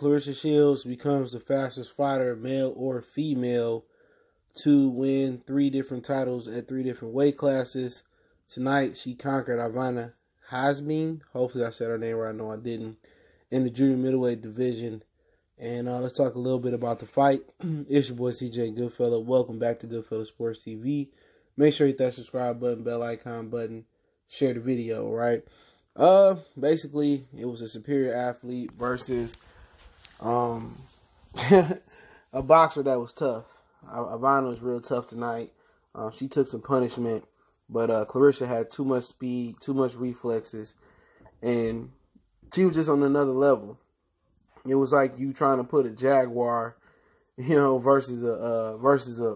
Claressa Shields becomes the fastest fighter, male or female, to win 3 different titles at 3 different weight classes. Tonight, she conquered Ivana Habazin. Hopefully I said her name right. I know I didn't. In the junior middleweight division. And let's talk a little bit about the fight. It's your boy CJ Goodfella. Welcome back to Goodfella Sports TV. Make sure you hit that subscribe button, bell icon button, share the video, right? Basically, it was a superior athlete versus a boxer that was tough. Ivana was real tough tonight. She took some punishment, but Claressa had too much speed, too much reflexes, and she was just on another level. It was like you trying to put a jaguar, versus a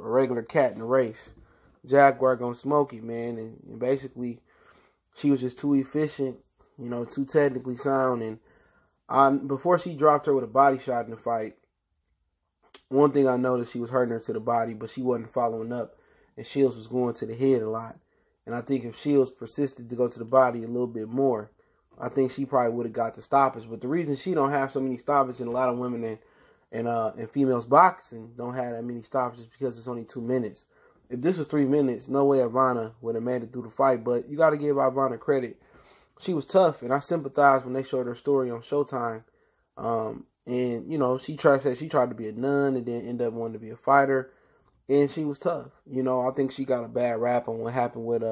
regular cat in a race. Jaguar gonna smoke you, man, and basically she was just too efficient, too technically sound. And before she dropped her with a body shot in the fight, one thing I noticed, she was hurting her to the body, but she wasn't following up, and Shields was going to the head a lot. And I think if Shields persisted to go to the body a little bit more, I think she probably would have got the stoppage. But the reason she don't have so many stoppages, and a lot of women and females boxing don't have that many stoppages, because it's only 2 minutes. If this was 3 minutes, no way Ivana would have made it through the fight. But you got to give Ivana credit. She was tough, and I sympathized when they showed her story on Showtime. And she tried to be a nun and then end up wanting to be a fighter, and she was tough. I think she got a bad rap on what happened with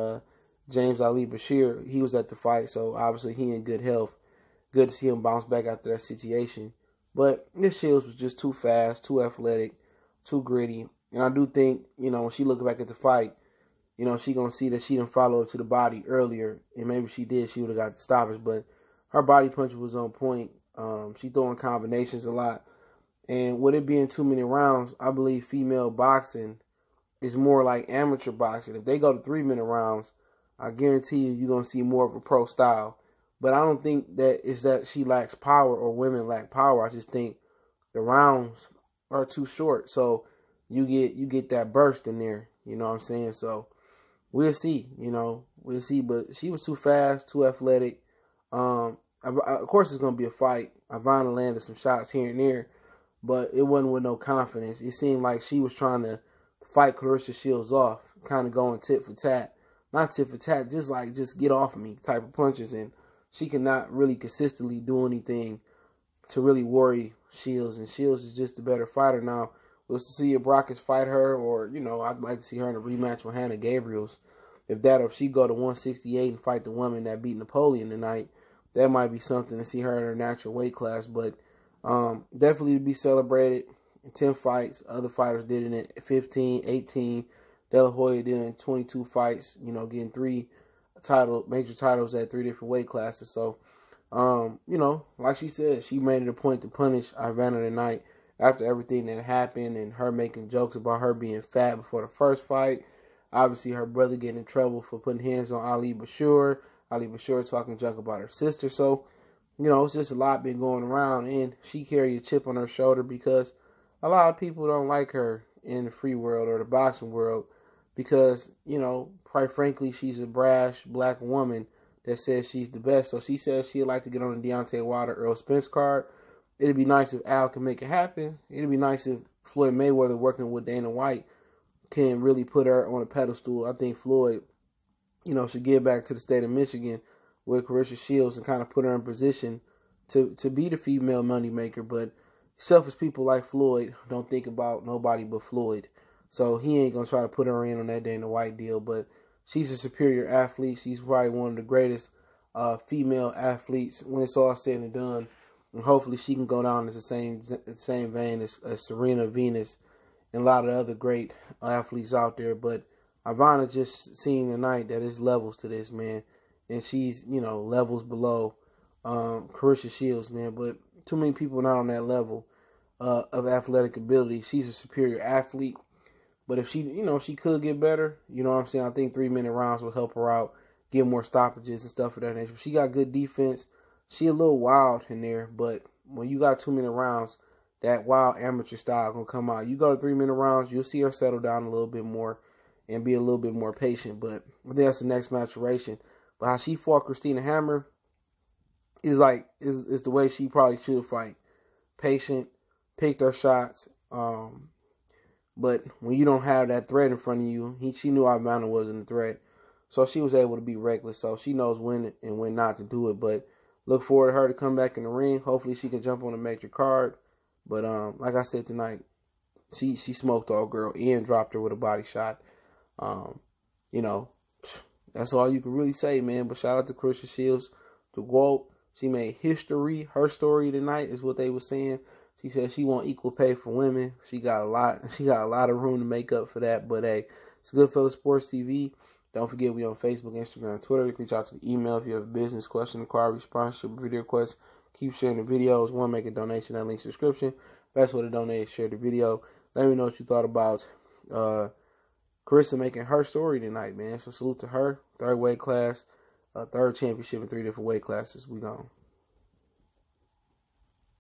James Ali Bashir. He was at the fight, so obviously he in good health. Good to see him bounce back after that situation. But this Shields was just too fast, too athletic, too gritty. And I do think, when she look back at the fight, she going to see that she didn't follow up to the body earlier. And maybe she did, she would have got the stoppage. But her body punch was on point. She throwing combinations a lot. And with it being too many rounds, I believe female boxing is more like amateur boxing. If they go to 3-minute rounds, I guarantee you're going to see more of a pro style. But I don't think that it's that she lacks power or women lack power. I just think the rounds are too short. So you get that burst in there. You know what I'm saying? So we'll see. We'll see. But she was too fast, too athletic. Of course, it's going to be a fight. Ivana landed some shots here and there, but it wasn't with no confidence. It seemed like she was trying to fight Claressa Shields off, kind of going tit for tat. Not tit for tat, just get off of me type of punches. And she cannot really consistently do anything to really worry Shields. And Shields is just a better fighter now. We'll see if Brockets fight her, or, I'd like to see her in a rematch with Hannah Gabriels. If she go to 168 and fight the woman that beat Napoleon tonight, that might be something to see her in her natural weight class. But definitely to be celebrated. 10 fights. Other fighters did it in 15, 18. De La Hoya did it in 22 fights, getting 3 major titles at 3 different weight classes. So, like she said, she made it a point to punish Ivana tonight after everything that happened, and her making jokes about her being fat before the first fight. Obviously, her brother getting in trouble for putting hands on Ali Bashir. Ali Bashir talking junk about her sister. So, it's just a lot been going around, and she carried a chip on her shoulder because a lot of people don't like her in the free world or the boxing world because, quite frankly, she's a brash black woman that says she's the best. So she says she'd like to get on the Deontay Wilder Earl Spence card. It'd be nice if Al can make it happen. It'd be nice if Floyd Mayweather working with Dana White can really put her on a pedestal. I think Floyd, should get back to the state of Michigan with Claressa Shields and kind of put her in position to be the female moneymaker. But selfish people like Floyd don't think about nobody but Floyd. So he ain't going to try to put her in on that Dana White deal. But she's a superior athlete. She's probably one of the greatest female athletes when it's all said and done. And hopefully she can go down as the same vein as Serena, Venus, and a lot of other great athletes out there. But Ivana just seen tonight that there's levels to this, man. And she's, levels below Claressa Shields, man. But too many people not on that level of athletic ability. She's a superior athlete. But if she, she could get better, I think 3-minute rounds will help her out, get more stoppages and stuff of that nature. She got good defense. She a little wild in there, but when you got 2-minute rounds, that wild amateur style gonna come out. You go to 3-minute rounds, you'll see her settle down a little bit more and be a little bit more patient. But I think that's the next maturation. But how she fought Christina Hammer is the way she probably should fight. patient, picked her shots. But when you don't have that threat in front of you, she knew Ivana wasn't a threat. So she was able to be reckless. So she knows when and when not to do it. But look forward to her to come back in the ring. Hopefully she can jump on a major card. But like I said tonight, she smoked old girl and dropped her with a body shot. You know, that's all you can really say, man. But shout out to Claressa Shields, the GOAT. She made history. Her story tonight is what they were saying. She said she want equal pay for women. She got a lot of room to make up for that. But hey, it's Goodfellas Sports TV. Don't forget we on Facebook, Instagram, Twitter. You can reach out to the email if you have a business question, inquiry, sponsorship, video request. Keep sharing the videos. Want to make a donation? That link's description. Best way to donate is share the video. Let me know what you thought about Claressa making her story tonight, man. So salute to her. Third weight class, third championship in 3 different weight classes. We gone.